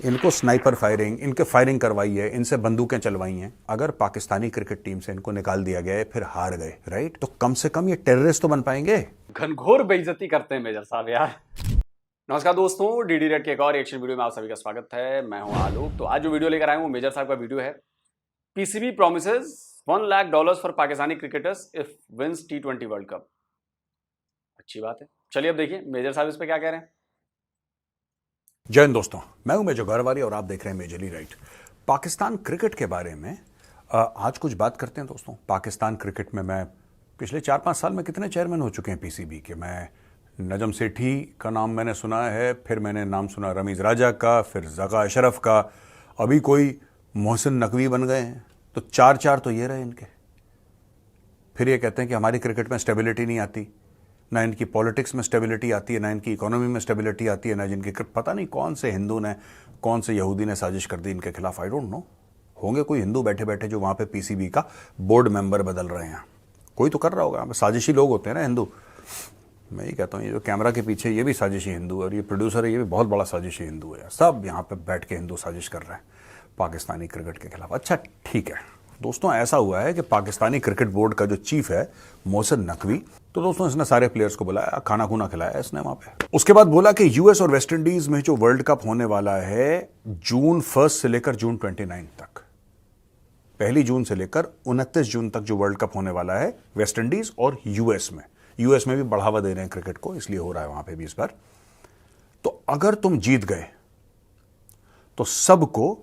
इनको sniper firing, इनके firing करवाई है, इनसे बंदूकें चलवाई हैं। अगर पाकिस्तानी क्रिकेट टीम से इनको निकाल दिया गया है, फिर हार गए, राइट, तो कम से कम ये टेररिस्ट तो बन पाएंगे। घनघोर बेइज्जती करते हैं मेजर साहब यार। नमस्कार दोस्तों, डीडी रेड के एक और एक्शन वीडियो में आप सभी का स्वागत है। मैं हूं आलोक। तो आज जो वीडियो लेकर आए हूं मेजर साहब का वीडियो है। PCB promises $1 lakh for Pakistani cricketers if wins T20 world cup. अच्छी बात है। चलिए अब देखिए मेजर साहब इस पे क्या कह रहे हैं। जय हिंद दोस्तों, मैं हूं मेजर गौरवारी और आप देख रहे हैं मेजरली राइट। पाकिस्तान क्रिकेट के बारे में आज कुछ बात करते हैं दोस्तों। पाकिस्तान क्रिकेट में मैं पिछले 4-5 साल में कितने चेयरमैन हो चुके हैं पीसीबी के। मैं नजम सेठी का नाम मैंने सुना है, फिर मैंने नाम सुना रमीज राजा का, फिर जका अशरफ का, अभी कोई मोहसिन नकवी बन गए हैं। तो चार तो ये रहे इनके। फिर ये कहते हैं कि हमारी क्रिकेट में स्टेबिलिटी नहीं आती, ना इनकी पॉलिटिक्स में स्टेबिलिटी आती है, ना इनकी इकोनॉमी में स्टेबिलिटी आती है, ना जिनकी पता नहीं कौन से हिंदू ने, कौन से यहूदी ने साजिश कर दी इनके खिलाफ। I don't know. होंगे कोई हिंदू बैठे बैठे जो वहाँ पे पीसीबी का बोर्ड मेंबर बदल रहे हैं। कोई तो कर रहा होगा। साजिशी लोग होते हैं ना हिंदू। मैं ये कहता हूँ, ये जो कैमरा के पीछे ये भी साजिशी हिंदू है, और ये प्रोड्यूसर है ये भी बहुत बड़ा साजिशी हिंदू है। सब यहाँ पे बैठ के हिंदू साजिश कर रहे हैं पाकिस्तानी क्रिकेट के खिलाफ। अच्छा ठीक है दोस्तों, ऐसा हुआ है कि पाकिस्तानी क्रिकेट बोर्ड का जो चीफ है मोहसिन नकवी, तो दोस्तों इसने सारे प्लेयर्स को बुलाया, खाना खूना खिलाया इसने वहां पे। उसके बाद बोला कि यूएस और वेस्ट इंडीज में जो वर्ल्ड कप होने वाला है जून 1 से लेकर जून 29 तक, 1 जून से लेकर 29 जून तक जो वर्ल्ड कप होने वाला है वेस्ट इंडीज और यूएस में भी बढ़ावा दे रहे हैं क्रिकेट को, इसलिए हो रहा है वहां पे भी इस बार। तो अगर तुम जीत गए तो सबको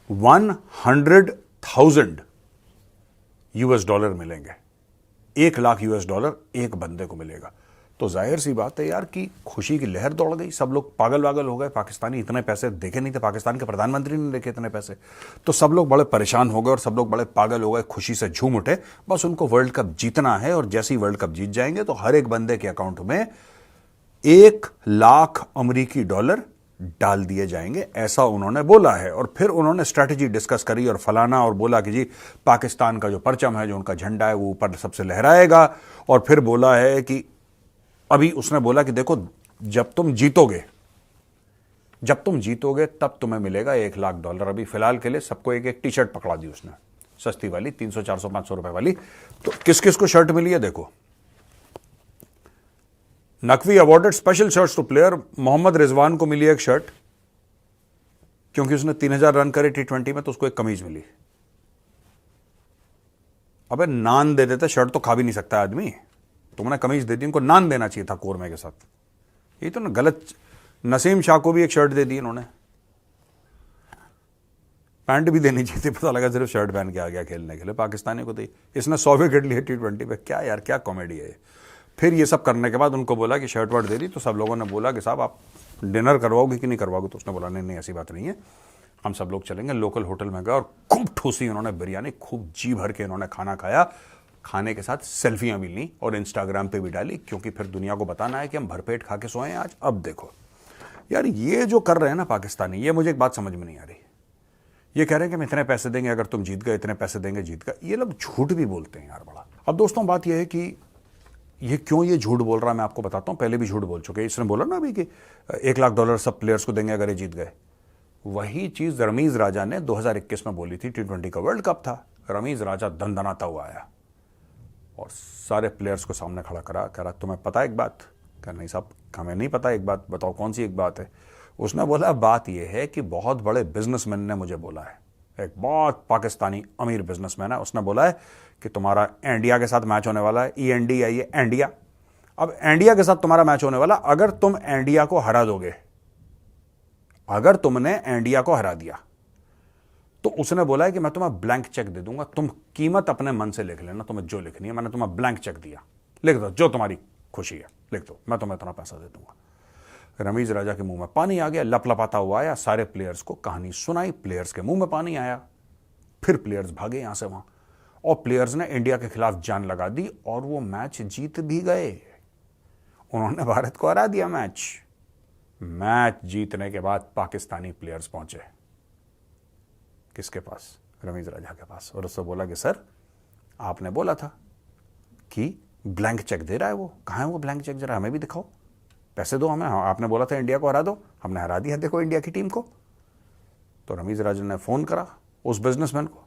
$100,000 मिलेंगे। $1 लाख एक बंदे को मिलेगा। तो जाहिर सी बात है यार कि खुशी की लहर दौड़ गई। सब लोग पागल वागल हो गए। पाकिस्तानी इतने पैसे देखे नहीं थे, पाकिस्तान के प्रधानमंत्री ने देखे इतने पैसे। तो सब लोग बड़े परेशान हो गए और सब लोग बड़े पागल हो गए, खुशी से झूम उठे। बस उनको वर्ल्ड कप जीतना है, और जैसे ही वर्ल्ड कप जीत जाएंगे तो हर एक बंदे के अकाउंट में $1 लाख डाल दिए जाएंगे, ऐसा उन्होंने बोला है। और फिर उन्होंने स्ट्रैटेजी डिस्कस करी और फलाना, और बोला कि जी पाकिस्तान का जो परचम है, जो उनका झंडा है, वो ऊपर सबसे लहराएगा। और फिर बोला है कि अभी उसने बोला कि देखो जब तुम जीतोगे तब तुम्हें मिलेगा $1 लाख। अभी फिलहाल के लिए सबको एक एक टी शर्ट पकड़ा दी उसने, सस्ती वाली, 300, 400, 500 रुपए वाली। तो किस किस को शर्ट मिली है देखो। Naqvi awarded special shirts to player. Mohammad Rizwan को मिली एक शर्ट, क्योंकि उसने 3000 रन करे T20 में, तो उसको एक कमीज मिली। अबे नान दे देते, शर्ट तो खा भी नहीं सकता आदमी। तुमने कमीज दे दी, उनको नान देना चाहिए था कोरमे के साथ। ये तो ना गलत। नसीम शाह को भी एक शर्ट दे दी इन्होंने, पैंट भी देनी चाहिए थी। पता लगा सिर्फ शर्ट पहन के आ गया खेलने के लिए। पाकिस्तानी को दी, इसने 100 विकेट लिए T20 पे। क्या यार, क्या कॉमेडी है। फिर ये सब करने के बाद उनको बोला कि शर्ट वर्ट दे दी, तो सब लोगों ने बोला कि साहब आप डिनर करवाओगे कि नहीं करवाओगे। तो उसने बोला नहीं ऐसी बात नहीं है, हम सब लोग चलेंगे। लोकल होटल में गए और खूब ठूसी उन्होंने बिरयानी, खूब जी भर के इन्होंने खाना खाया। खाने के साथ सेल्फियां भी ली और इंस्टाग्राम पे भी डाली, क्योंकि फिर दुनिया को बताना है कि हम भरपेट खा के सोए हैं आज। अब देखो यार, ये जो कर रहे हैं ना पाकिस्तानी, ये मुझे एक बात समझ में नहीं आ रही। ये कह रहे हैं कि हम इतने पैसे देंगे अगर तुम जीत गए, इतने पैसे देंगे जीत गए। ये लोग झूठ भी बोलते हैं यार बड़ा। अब दोस्तों बात यह है कि ये क्यों ये झूठ बोल रहा है, मैं आपको बताता हूं। पहले भी झूठ बोल चुके हैं। इसने बोला ना अभी कि $1 लाख सब प्लेयर्स को देंगे अगर ये जीत गए। वही चीज रमीज राजा ने 2021 में बोली थी। T20 का वर्ल्ड कप था। रमीज राजा दंदनाता हुआ आया और सारे प्लेयर्स को सामने खड़ा करा तुम्हें पता है एक बात? कहा नहीं साहब, हमें नहीं पता। एक बात बताओ, कौन सी एक बात है? उसने बोला बात यह है कि बहुत बड़े बिजनेसमैन ने मुझे बोला है, एक बहुत पाकिस्तानी अमीर बिजनेसमैन है, उसने बोला है कि तुम्हारा इंडिया के साथ मैच होने वाला है। END है ये, इंडिया। अब इंडिया के साथ तुम्हारा मैच होने वाला, अगर तुम इंडिया को हरा दोगे, अगर तुमने इंडिया को हरा दिया, तो उसने बोला है कि मैं तुम्हें ब्लैंक चेक दे दूंगा, तुम कीमत अपने मन से लिख लेना, तुम्हें जो लिखनी है। मैंने तुम्हें ब्लैंक चेक दिया, लिख दो जो तुम्हारी खुशी है, लिख दो, मैं तुम्हें इतना पैसा दे दूंगा। रमीज राजा के मुंह में पानी आ गया, लपलपाता हुआ आया, सारे प्लेयर्स को कहानी सुनाई, प्लेयर्स के मुंह में पानी आया। फिर प्लेयर्स भागे यहां से वहां, और प्लेयर्स ने इंडिया के खिलाफ जान लगा दी, और वो मैच जीत भी गए। उन्होंने भारत को हरा दिया। मैच जीतने के बाद पाकिस्तानी प्लेयर्स पहुंचे किसके पास? रमीज राजा के पास, और उससे बोला कि सर आपने बोला था कि ब्लैंक चेक दे रहा है, वो कहां है वो ब्लैंक चेक, जरा हमें भी दिखाओ, पैसे दो हमें। आपने बोला था इंडिया को हरा दो, हमने हरा दिया देखो इंडिया की टीम को। तो रमीज राजन ने फ़ोन करा उस बिजनेसमैन को,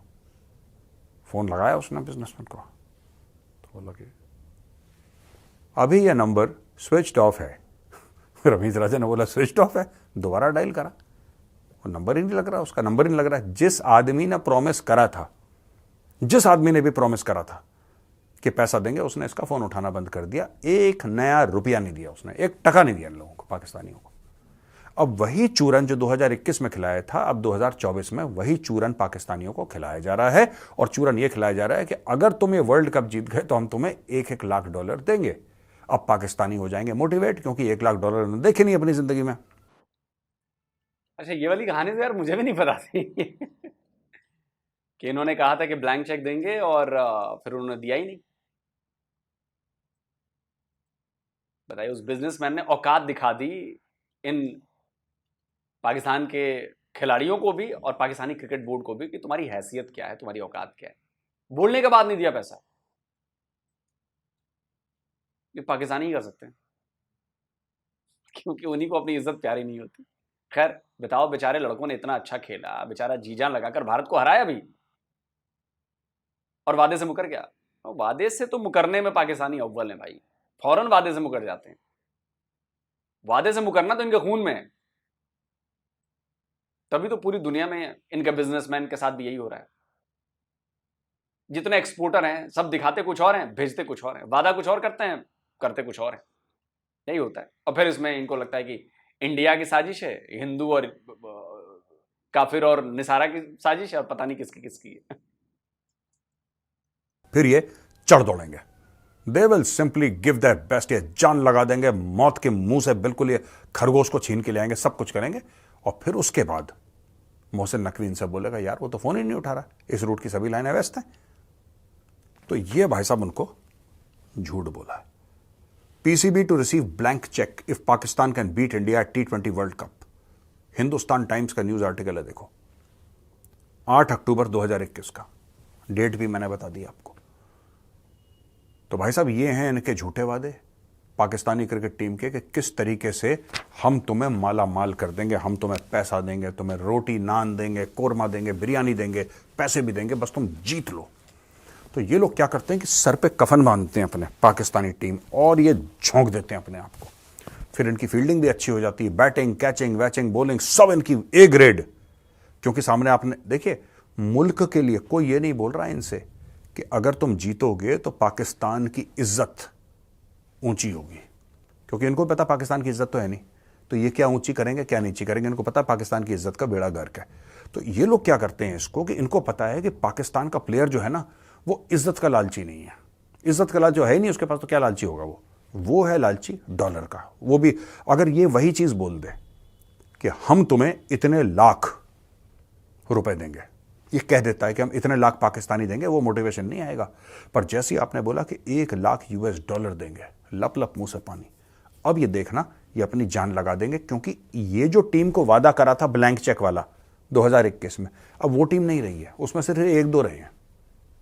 फ़ोन लगाया उसने बिजनेसमैन को, तो बोला कि अभी यह नंबर स्विच्ड ऑफ है। रमीज राजन ने बोला स्विच्ड ऑफ है, दोबारा डायल करा, वो नंबर ही नहीं लग रहा, उसका नंबर ही नहीं लग रहा। जिस आदमी ने प्रॉमिस करा था, जिस आदमी ने भी प्रॉमिस करा था कि पैसा देंगे, उसने इसका फ़ोन उठाना बंद कर दिया। एक नया रुपया नहीं दिया उसने, एक टका नहीं दिया इन लोगों को, पाकिस्तानियों को। अब वही चूरन जो 2021 में खिलाया था, अब 2024 में वही चूरन पाकिस्तानियों को खिलाया जा रहा है। और चूरन ये खिलाया जा रहा है कि अगर तुम ये वर्ल्ड कप जीत गए तो हम तुम्हें $1-1 लाख देंगे। अब पाकिस्तानी हो जाएंगे मोटिवेट, क्योंकि $1 लाख उन्होंने देखे नहीं अपनी जिंदगी में। अच्छा, ये वाली कहानी तो यार मुझे भी नहीं पता थी कि इन्होंने कहा था कि ब्लैंक चेक देंगे और फिर उन्होंने दिया ही नहीं। बताइए, उस बिजनेसमैन ने औकात दिखा दी इन पाकिस्तान के खिलाड़ियों को भी और पाकिस्तानी क्रिकेट बोर्ड को भी कि तुम्हारी हैसियत क्या है, तुम्हारी औकात क्या है। बोलने के बाद नहीं दिया पैसा। ये पाकिस्तानी ही कर सकते हैं, क्योंकि उन्हीं को अपनी इज्जत प्यारी नहीं होती। खैर बताओ, बेचारे लड़कों ने इतना अच्छा खेला, बेचारा जी जान लगाकर भारत को हराया भी, और वादे से मुकर गया। और वादे से तो मुकरने में पाकिस्तानी अव्वल हैं भाई, फौरन वादे से मुकर जाते हैं। वादे से मुकरना तो इनके खून में है। तभी तो पूरी दुनिया में इनके बिजनेसमैन के साथ भी यही हो रहा है। जितने एक्सपोर्टर हैं सब दिखाते कुछ और हैं, भेजते कुछ और हैं, वादा कुछ और करते हैं, करते कुछ और हैं। यही होता है। और फिर इसमें इनको लगता है कि इंडिया की साजिश है, हिंदू और काफिर और निसारा की साजिश है, और पता नहीं किसकी किसकी है। फिर ये चढ़ दौड़ेंगे, they will simply give their best, ये जान लगा देंगे, मौत के मुंह से बिल्कुल ये खरगोश को छीन के ले आएंगे, सब कुछ करेंगे। और फिर उसके बाद मोहसिन नकवी इनसे बोलेगा यार वो तो फोन ही नहीं उठा रहा, इस रूट की सभी लाइनें व्यस्त हैं। तो ये भाई साहब उनको झूठ बोला है। PCB to receive blank cheque if Pakistan can beat India at T20 world cup. Hindustan times का न्यूज आर्टिकल है, देखो 8 अक्टूबर 2021 का, डेट भी मैंने बता दी आपको। तो भाई साहब ये हैं इनके झूठे वादे पाकिस्तानी क्रिकेट टीम के कि किस तरीके से हम तुम्हें माला माल कर देंगे, हम तुम्हें पैसा देंगे, तुम्हें रोटी नान देंगे, कोरमा देंगे, बिरयानी देंगे, पैसे भी देंगे, बस तुम जीत लो। तो ये लोग क्या करते हैं कि सर पे कफन बांधते हैं अपने पाकिस्तानी टीम, और ये झोंक देते हैं अपने आप को। फिर इनकी फील्डिंग भी अच्छी हो जाती है, बैटिंग, कैचिंग, वैचिंग, बॉलिंग सब इनकी A ग्रेड। क्योंकि सामने आपने देखिए, मुल्क के लिए कोई ये नहीं बोल रहा है इनसे कि अगर तुम जीतोगे तो पाकिस्तान की इज्जत ऊंची होगी, क्योंकि इनको पता पाकिस्तान की इज्जत तो है नहीं, तो ये क्या ऊंची करेंगे क्या नीची करेंगे, इनको पता पाकिस्तान की इज्जत का बेड़ा गर्क है। तो ये लोग क्या करते हैं इसको कि इनको पता है कि पाकिस्तान का प्लेयर जो है ना, वो इज्जत का लालची नहीं है। इज्जत का लालच जो है ही नहीं उसके पास, तो क्या लालची होगा वो है लालची डॉलर का। वो भी अगर ये वही चीज बोल दे कि हम तुम्हें इतने लाख रुपए देंगे, ये कह देता है कि हम इतने लाख पाकिस्तानी देंगे, वो मोटिवेशन नहीं आएगा। पर जैसे ही आपने बोला कि $1 लाख देंगे, लप लप मुंह से पानी। अब ये देखना, ये अपनी जान लगा देंगे, क्योंकि ये जो टीम को वादा करा था ब्लैंक चेक वाला 2021 में, अब वो टीम नहीं रही है, उसमें सिर्फ 1-2 रहे हैं,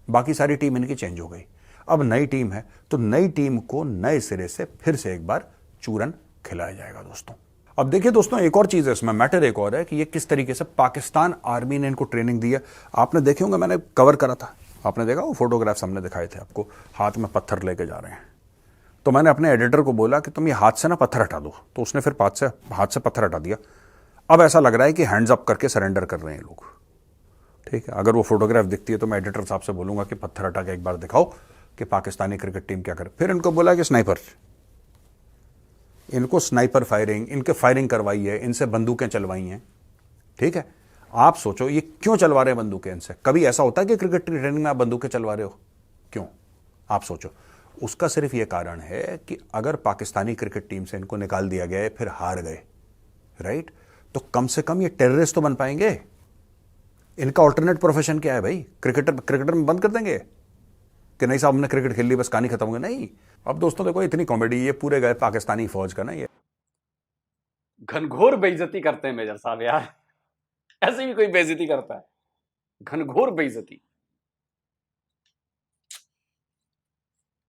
बाकी सारी टीम इनकी चेंज हो गई। अब नई टीम है, तो नई टीम को नए सिरे से फिर से एक बार चूरन खिलाया जाएगा दोस्तों। अब देखिए दोस्तों, एक और चीज है इसमें, मैटर एक और है कि ये किस तरीके से पाकिस्तान आर्मी ने इनको ट्रेनिंग दी है। आपने देखे होंगे, मैंने कवर करा था, आपने देखा वो फोटोग्राफ्स हमने दिखाए थे आपको, हाथ में पत्थर लेके जा रहे हैं। तो मैंने अपने एडिटर को बोला कि तुम ये हाथ से ना पत्थर हटा दो, तो उसने फिर हाथ से पत्थर हटा दिया। अब ऐसा लग रहा है कि हैंड्स अप करके सरेंडर कर रहे हैं लोग। ठीक है, अगर वो फोटोग्राफ दिखती है तो मैं एडिटर साहब से बोलूंगा कि पत्थर हटा के एक बार दिखाओ कि पाकिस्तानी क्रिकेट टीम क्या करे। फिर इनको बोला कि स्नाइपर, इनको स्नाइपर फायरिंग, इनके फायरिंग करवाई है, इनसे बंदूकें चलवाई हैं। ठीक है, आप सोचो ये क्यों चलवा रहे हैं बंदूकें इनसे? कभी ऐसा होता है कि क्रिकेट की ट्रेनिंग में आप बंदूकें चलवा रहे हो? क्यों? आप सोचो। उसका सिर्फ ये कारण है कि अगर पाकिस्तानी क्रिकेट टीम से इनको निकाल दिया गया, फिर हार गए, राइट, तो कम से कम ये टेररिस्ट तो बन पाएंगे। इनका ऑल्टरनेट प्रोफेशन क्या है भाई? क्रिकेटर में बंद कर देंगे कि नहीं साहब हमने क्रिकेट खेल ली, बस कहानी खत्म हो गई? नहीं। अब दोस्तों देखो, इतनी कॉमेडी, ये पूरे गए पाकिस्तानी फौज का ना, ये घनघोर बेइज्जती करते हैं मेजर साहब यार। ऐसे भी कोई बेइज्जती करता है? घनघोर बेइज्जती।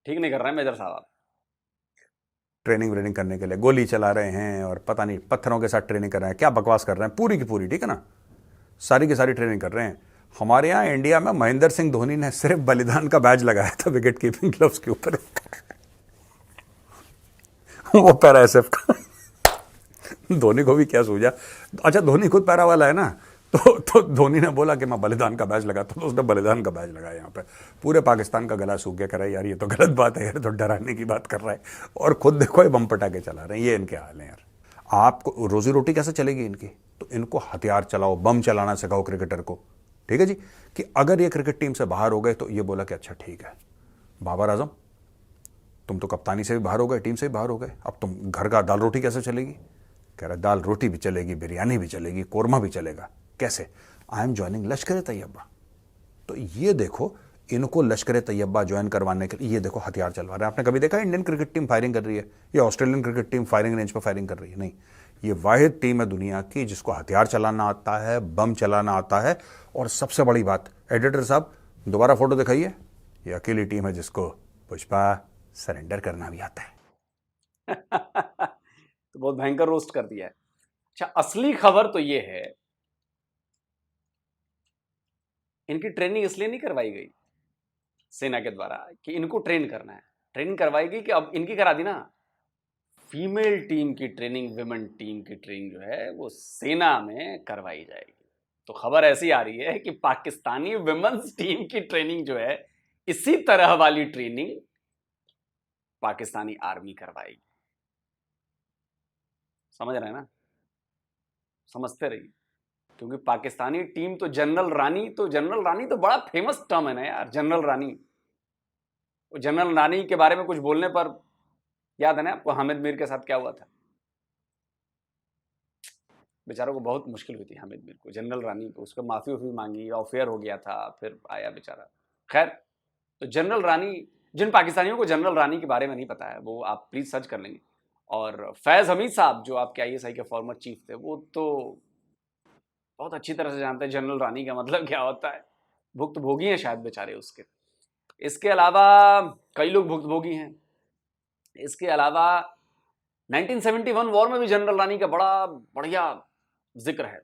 ठीक नहीं कर रहे हैं मेजर साहब। ट्रेनिंग व्रेनिंग करने के लिए गोली चला रहे हैं और पता नहीं पत्थरों के साथ ट्रेनिंग कर रहे हैं, क्या बकवास कर रहे हैं पूरी की पूरी। ठीक है ना, सारी की सारी ट्रेनिंग कर रहे हैं। हमारे यहाँ इंडिया में महेंद्र सिंह धोनी ने सिर्फ बलिदान का बैज लगाया था विकेट कीपिंग ग्लव्स के ऊपर वो पैरा एसएफ का। धोनी को भी क्या सूझा, अच्छा धोनी खुद पैरा वाला है ना, तो धोनी ने बोला कि मैं बलिदान का बैज लगाता हूँ, तो उसने बलिदान का बैज लगाया। यहाँ पे पूरे पाकिस्तान का गला सूख गया, कर रहा है यार ये तो गलत बात है यार, तो डराने की बात कर रहा है, और खुद देखो ये बम पटाखे चला रहे हैं। ये इनके हाल हैं यार। आपको रोजी रोटी कैसे चलेगी इनकी, तो इनको हथियार चलाओ, बम चलाना सिखाओ क्रिकेटर को, ठीक है जी। कि अगर ये क्रिकेट टीम से बाहर हो गए तो ये बोला कि अच्छा ठीक है बाबर आजम, तुम तो कप्तानी से भी बाहर हो गए, टीम से भी बाहर हो गए, अब तुम घर का दाल रोटी कैसे चलेगी? कह रहा दाल रोटी भी चलेगी, बिरयानी भी चलेगी, कोरमा भी चलेगा। कैसे? आई एम ज्वाइनिंग लश्कर तैयबा। तो ये देखो, इनको लश्कर तैयबा ज्वाइन करवाने के लिए ये देखो हथियार चलवा रहे हैं। आपने कभी देखा इंडियन क्रिकेट टीम फायरिंग कर रही है या Australian cricket team firing range पर फायरिंग कर रही है? नहीं, ये वाहिद टीम है दुनिया की जिसको हथियार चलाना आता है, बम चलाना आता है, और सबसे बड़ी बात, एडिटर साहब दोबारा फोटो दिखाइए, ये अकेली टीम है जिसको पुष्पा सरेंडर करना भी आता है। तो बहुत भयंकर रोस्ट कर दिया है। अच्छा, असली खबर तो ये है, इनकी ट्रेनिंग इसलिए नहीं करवाई गई सेना के द्वारा कि इनको ट्रेन करना है, ट्रेनिंग करवाई गई कि अब इनकी करा दी ना फीमेल टीम की ट्रेनिंग, विमेन टीम की ट्रेनिंग जो है वो सेना में करवाई जाएगी। तो खबर ऐसी आ रही है कि पाकिस्तानी विमेन्स टीम की ट्रेनिंग जो है, इसी तरह वाली ट्रेनिंग पाकिस्तानी आर्मी करवाएगी। समझ रहे हैं ना? समझते रहिए, क्योंकि पाकिस्तानी टीम तो जनरल रानी तो बड़ा फेमस टर्म है ना यार, जनरल रानी। जनरल रानी के बारे में कुछ बोलने पर याद है ना आपको हामिद मीर के साथ क्या हुआ था? बेचारों को बहुत मुश्किल हुई थी हामिद मीर को, जनरल रानी को, उसको माफी उफी मांगी, अफेयर हो गया था, फिर आया बेचारा। खैर, तो जनरल रानी, जिन पाकिस्तानियों को जनरल रानी के बारे में नहीं पता है वो आप प्लीज सर्च कर लेंगे। और फैज हमीद साहब जो आपके IASI के फॉर्मर चीफ थे, वो तो बहुत अच्छी तरह से जानते हैं जनरल रानी का मतलब क्या होता है। भुक्तभोगी हैं शायद बेचारे उसके। इसके अलावा कई लोग भुक्तभोगी हैं। इसके अलावा 1971 वॉर में भी जनरल रानी का बड़ा बढ़िया जिक्र है।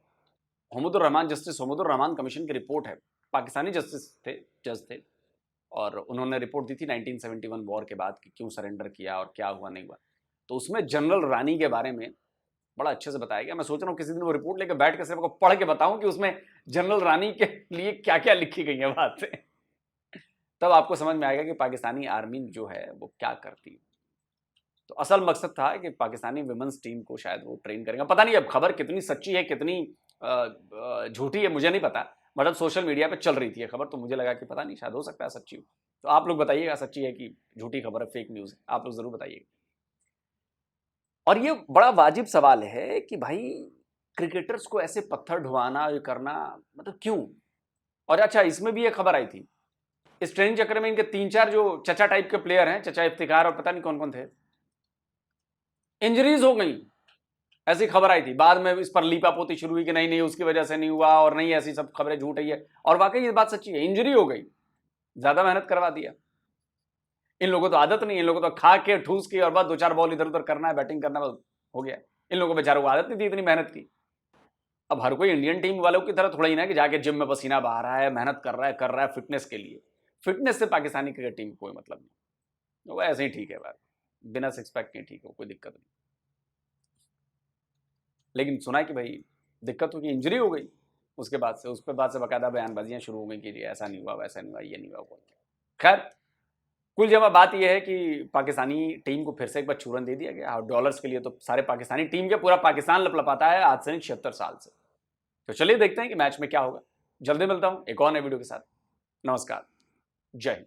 जस्टिस हुमैदुर रहमान कमीशन की रिपोर्ट है, पाकिस्तानी जस्टिस थे, जज थे, और उन्होंने रिपोर्ट दी थी 1971 वॉर के बाद कि क्यों सरेंडर किया और क्या हुआ नहीं हुआ। तो उसमें जनरल रानी के बारे में बड़ा अच्छे से बताया गया। मैं सोच रहा हूँ किसी दिन वो रिपोर्ट लेकर बैठ कर सिर्फ आपको पढ़ के बताऊं कि उसमें जनरल रानी के लिए क्या क्या लिखी गई है बातें। तब आपको समझ में आएगा कि पाकिस्तानी आर्मी जो है वो क्या करती है। तो असल मकसद था कि पाकिस्तानी विमेंस टीम को शायद वो ट्रेन करेंगे। पता नहीं अब खबर कितनी सच्ची है कितनी झूठी है मुझे नहीं पता, मतलब सोशल मीडिया पे चल रही थी खबर, तो मुझे लगा कि पता नहीं शायद हो सकता है सच्ची हो। तो आप लोग बताइएगा सच्ची है कि झूठी खबर है, फेक न्यूज़ है, आप लोग जरूर बताइएगा। और ये बड़ा वाजिब सवाल है कि भाई क्रिकेटर्स को ऐसे पत्थर ढुआना, ये करना, मतलब क्यों? और अच्छा, इसमें भी एक खबर आई थी, इस ट्रेनिंग चक्कर में इनके 3-4 जो चचा टाइप के प्लेयर हैं, चचा इफ्तिखार और पता नहीं कौन कौन थे, इंजरीज हो गई। ऐसी खबर आई थी, बाद में इस पर लीपापोती शुरू हुई कि नहीं उसकी वजह से नहीं हुआ, और नहीं ऐसी सब खबरें झूठ है। और वाकई ये बात सच्ची है, इंजरी हो गई, ज्यादा मेहनत करवा दिया। इन लोगों तो आदत नहीं, इन लोगों तो खा के ठूस के और बाद 2-4 बॉल इधर उधर करना है, बैटिंग करना हो गया। इन लोगों को बेचारों को आदत नहीं थी इतनी मेहनत की। अब हर कोई इंडियन टीम वालों की तरह थोड़ा ही ना कि जाके जिम में पसीना बहा रहा है, मेहनत कर रहा है फिटनेस के लिए। फिटनेस से पाकिस्तानी क्रिकेट टीम कोई मतलब नहीं, वो ऐसे ही ठीक है बात, बिना सिक्स पैक के ठीक हो, कोई दिक्कत नहीं। लेकिन सुना कि भाई दिक्कत हो कि इंजरी हो गई, उसके बाद से बाकायदा बयानबाजियां शुरू हो गई कि ऐसा नहीं हुआ, वैसा नहीं हुआ, ये नहीं हुआ। खैर, कुल जमा बात यह है कि पाकिस्तानी टीम को फिर से एक बार चूरन दे दिया गया, और डॉलर्स के लिए तो सारे पाकिस्तानी टीम के पूरा पाकिस्तान लपलपाता है आज से नहीं 76 साल से। तो चलिए देखते हैं कि मैच में क्या होगा। जल्दी मिलता हूं एक और नए वीडियो के साथ। नमस्कार, जय हिंद।